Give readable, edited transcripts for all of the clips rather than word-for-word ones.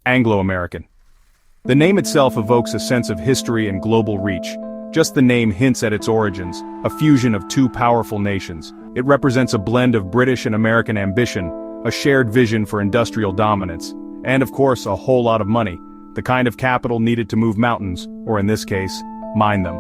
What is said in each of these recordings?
Anglo-American. The name itself evokes a sense of history and global reach. Just the name hints at its origins, a fusion of two powerful nations. It represents a blend of British and American ambition, a shared vision for industrial dominance, and of course a whole lot of money, the kind of capital needed to move mountains, or in this case, mine them.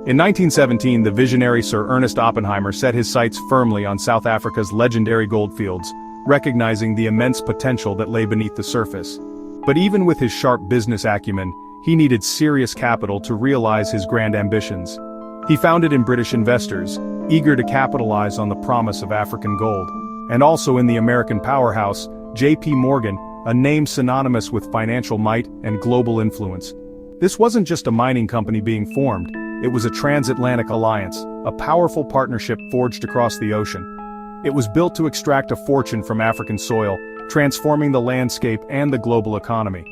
In 1917, the visionary Sir Ernest Oppenheimer set his sights firmly on South Africa's legendary goldfields, recognizing the immense potential that lay beneath the surface. But even with his sharp business acumen, he needed serious capital to realize his grand ambitions. He found it in British investors, eager to capitalize on the promise of African gold, and also in the American powerhouse, J.P. Morgan, a name synonymous with financial might and global influence. This wasn't just a mining company being formed, it was a transatlantic alliance, a powerful partnership forged across the ocean. It was built to extract a fortune from African soil, transforming the landscape and the global economy.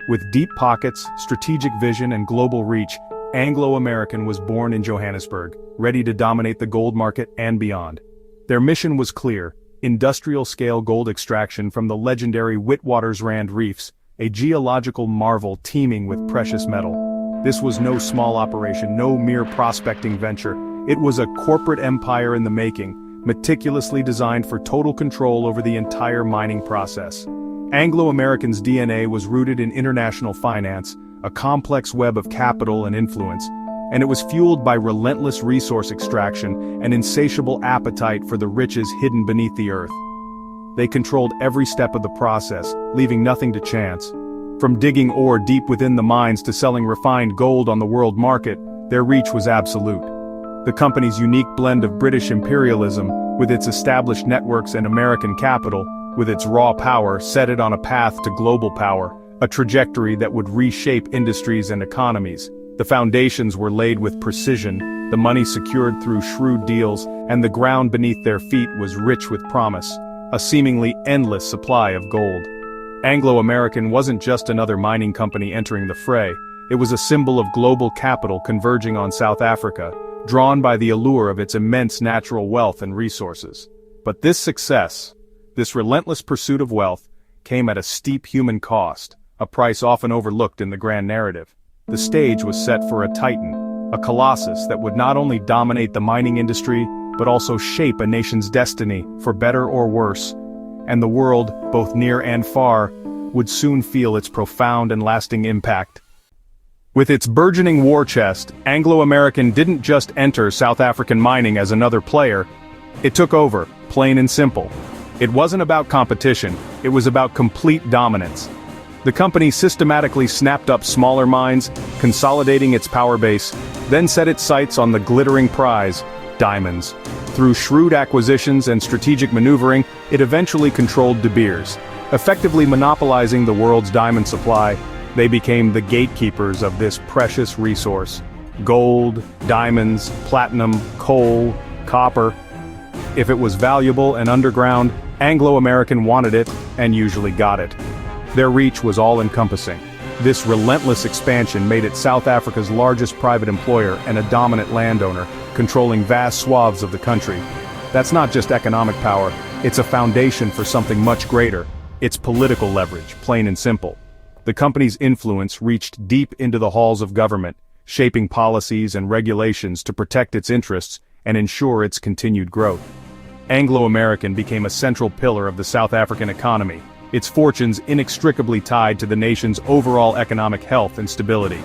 With deep pockets, strategic vision and global reach, Anglo-American was born in Johannesburg, ready to dominate the gold market and beyond. Their mission was clear: industrial-scale gold extraction from the legendary Witwatersrand Reefs, a geological marvel teeming with precious metal. This was no small operation, no mere prospecting venture. It was a corporate empire in the making, meticulously designed for total control over the entire mining process. Anglo-American's DNA was rooted in international finance, a complex web of capital and influence, and it was fueled by relentless resource extraction and insatiable appetite for the riches hidden beneath the earth. They controlled every step of the process, leaving nothing to chance. From digging ore deep within the mines to selling refined gold on the world market, their reach was absolute. The company's unique blend of British imperialism, with its established networks and American capital, with its raw power, set it on a path to global power, a trajectory that would reshape industries and economies. The foundations were laid with precision, the money secured through shrewd deals, and the ground beneath their feet was rich with promise, a seemingly endless supply of gold. Anglo-American wasn't just another mining company entering the fray, it was a symbol of global capital converging on South Africa, drawn by the allure of its immense natural wealth and resources. But this success, this relentless pursuit of wealth, came at a steep human cost, a price often overlooked in the grand narrative. The stage was set for a titan, a colossus that would not only dominate the mining industry, but also shape a nation's destiny, for better or worse. And the world, both near and far, would soon feel its profound and lasting impact. With its burgeoning war chest, Anglo-American didn't just enter South African mining as another player, it took over, plain and simple. It wasn't about competition, it was about complete dominance. The company systematically snapped up smaller mines, consolidating its power base, then set its sights on the glittering prize, diamonds. Through shrewd acquisitions and strategic maneuvering, it eventually controlled De Beers. Effectively monopolizing the world's diamond supply, they became the gatekeepers of this precious resource. Gold, diamonds, platinum, coal, copper. If it was valuable and underground, Anglo-American wanted it, and usually got it. Their reach was all-encompassing. This relentless expansion made it South Africa's largest private employer and a dominant landowner, controlling vast swaths of the country. That's not just economic power, it's a foundation for something much greater. It's political leverage, plain and simple. The company's influence reached deep into the halls of government, shaping policies and regulations to protect its interests and ensure its continued growth. Anglo-American became a central pillar of the South African economy, its fortunes inextricably tied to the nation's overall economic health and stability.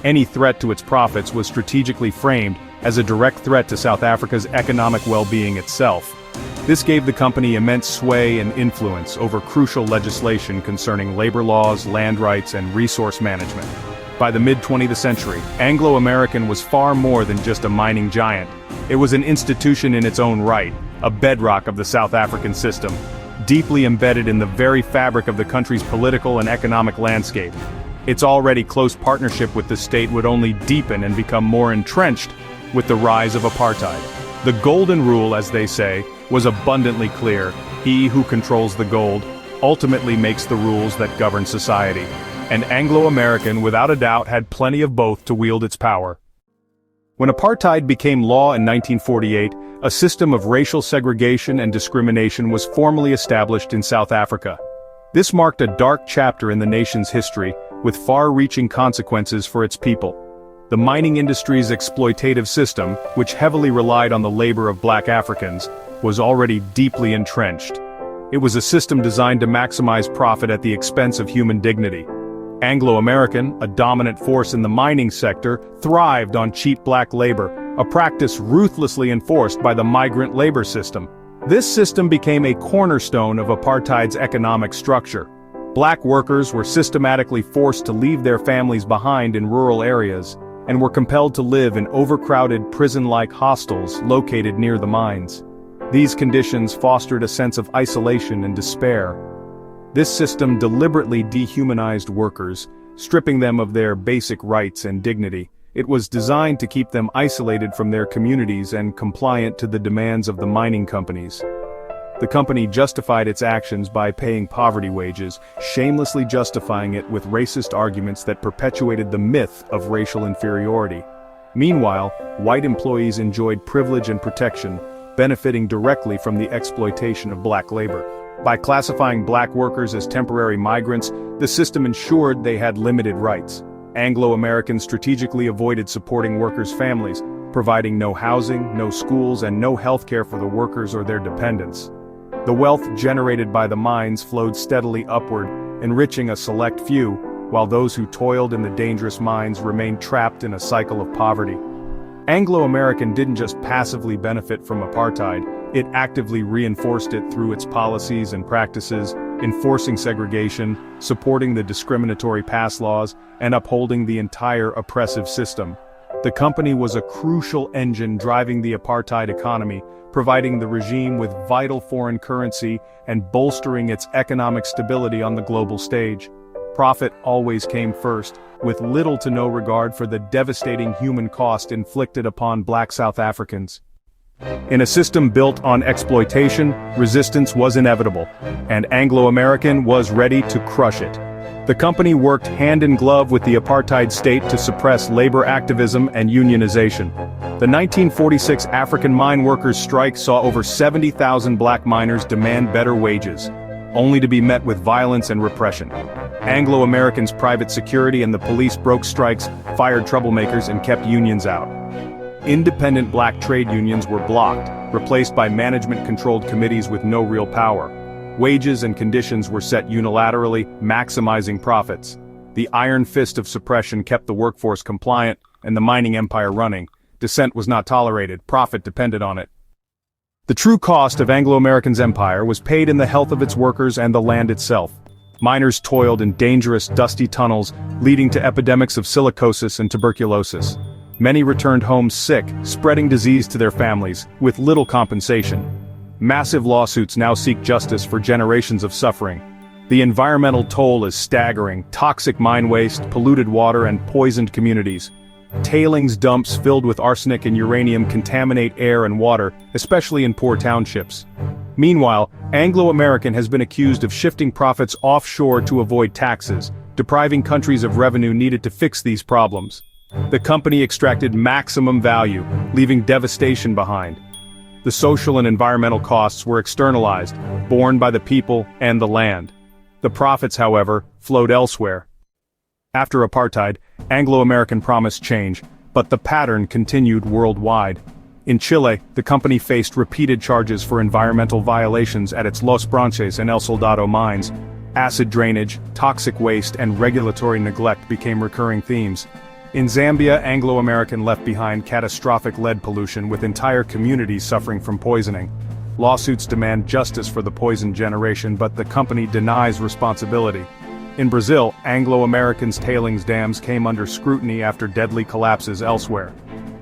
Any threat to its profits was strategically framed as a direct threat to South Africa's economic well-being itself. This gave the company immense sway and influence over crucial legislation concerning labor laws, land rights, and resource management. By the mid-20th century, Anglo-American was far more than just a mining giant. It was an institution in its own right, a bedrock of the South African system, deeply embedded in the very fabric of the country's political and economic landscape. Its already close partnership with the state would only deepen and become more entrenched with the rise of apartheid. The golden rule, as they say, was abundantly clear: he who controls the gold ultimately makes the rules that govern society. And Anglo-American, without a doubt, had plenty of both to wield its power. When apartheid became law in 1948, a system of racial segregation and discrimination was formally established in South Africa. This marked a dark chapter in the nation's history, with far-reaching consequences for its people. The mining industry's exploitative system, which heavily relied on the labor of black Africans, was already deeply entrenched. It was a system designed to maximize profit at the expense of human dignity. Anglo-American, a dominant force in the mining sector, thrived on cheap black labor, a practice ruthlessly enforced by the migrant labor system. This system became a cornerstone of apartheid's economic structure. Black workers were systematically forced to leave their families behind in rural areas, and were compelled to live in overcrowded prison-like hostels located near the mines. These conditions fostered a sense of isolation and despair. This system deliberately dehumanized workers, stripping them of their basic rights and dignity. It was designed to keep them isolated from their communities and compliant to the demands of the mining companies. The company justified its actions by paying poverty wages, shamelessly justifying it with racist arguments that perpetuated the myth of racial inferiority. Meanwhile, white employees enjoyed privilege and protection, benefiting directly from the exploitation of black labor. By classifying black workers as temporary migrants, the system ensured they had limited rights. Anglo-Americans strategically avoided supporting workers' families, providing no housing, no schools, and no health care for the workers or their dependents. The wealth generated by the mines flowed steadily upward, enriching a select few, while those who toiled in the dangerous mines remained trapped in a cycle of poverty. Anglo-American didn't just passively benefit from apartheid, it actively reinforced it through its policies and practices, enforcing segregation, supporting the discriminatory pass laws, and upholding the entire oppressive system. The company was a crucial engine driving the apartheid economy, providing the regime with vital foreign currency and bolstering its economic stability on the global stage. Profit always came first, with little to no regard for the devastating human cost inflicted upon black South Africans. In a system built on exploitation, resistance was inevitable, and Anglo-American was ready to crush it. The company worked hand in glove with the apartheid state to suppress labor activism and unionization. The 1946 African mine workers' strike saw over 70,000 black miners demand better wages, only to be met with violence and repression. Anglo-Americans' private security and the police broke strikes, fired troublemakers, and kept unions out. Independent black trade unions were blocked, replaced by management-controlled committees with no real power. Wages and conditions were set unilaterally, maximizing profits. The iron fist of suppression kept the workforce compliant and the mining empire running. Dissent was not tolerated, profit depended on it. The true cost of Anglo-American's empire was paid in the health of its workers and the land itself. Miners toiled in dangerous, dusty tunnels, leading to epidemics of silicosis and tuberculosis. Many returned home sick, spreading disease to their families, with little compensation. Massive lawsuits now seek justice for generations of suffering. The environmental toll is staggering: toxic mine waste, polluted water, and poisoned communities. Tailings dumps filled with arsenic and uranium contaminate air and water, especially in poor townships. Meanwhile, Anglo-American has been accused of shifting profits offshore to avoid taxes, depriving countries of revenue needed to fix these problems. The company extracted maximum value, leaving devastation behind. The social and environmental costs were externalized, borne by the people and the land. The profits, however, flowed elsewhere. After apartheid, Anglo-American promised change, but the pattern continued worldwide. In Chile, the company faced repeated charges for environmental violations at its Los Branches and El Soldado mines. Acid drainage, toxic waste, and regulatory neglect became recurring themes. In Zambia, Anglo-American left behind catastrophic lead pollution, with entire communities suffering from poisoning. Lawsuits demand justice for the poisoned generation, but the company denies responsibility. In Brazil, Anglo-American's tailings dams came under scrutiny after deadly collapses elsewhere.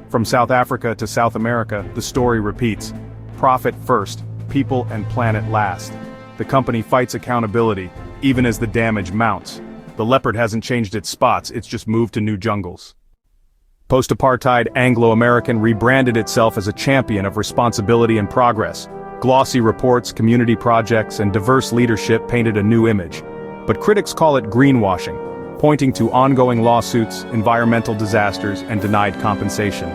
From South Africa to South America, the story repeats. Profit first, people and planet last. The company fights accountability, even as the damage mounts. The leopard hasn't changed its spots, it's just moved to new jungles. Post-apartheid, Anglo-American rebranded itself as a champion of responsibility and progress. Glossy reports, community projects, and diverse leadership painted a new image. But critics call it greenwashing, pointing to ongoing lawsuits, environmental disasters, and denied compensation.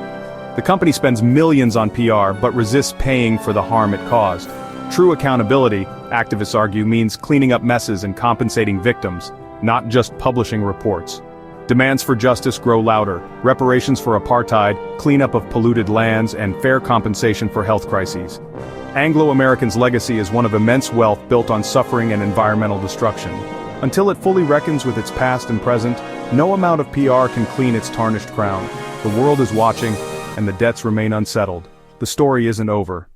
The company spends millions on PR but resists paying for the harm it caused. True accountability, activists argue, means cleaning up messes and compensating victims, not just publishing reports. Demands for justice grow louder: reparations for apartheid, cleanup of polluted lands, and fair compensation for health crises. Anglo-Americans' legacy is one of immense wealth built on suffering and environmental destruction. Until it fully reckons with its past and present, no amount of PR can clean its tarnished crown. The world is watching, and the debts remain unsettled. The story isn't over.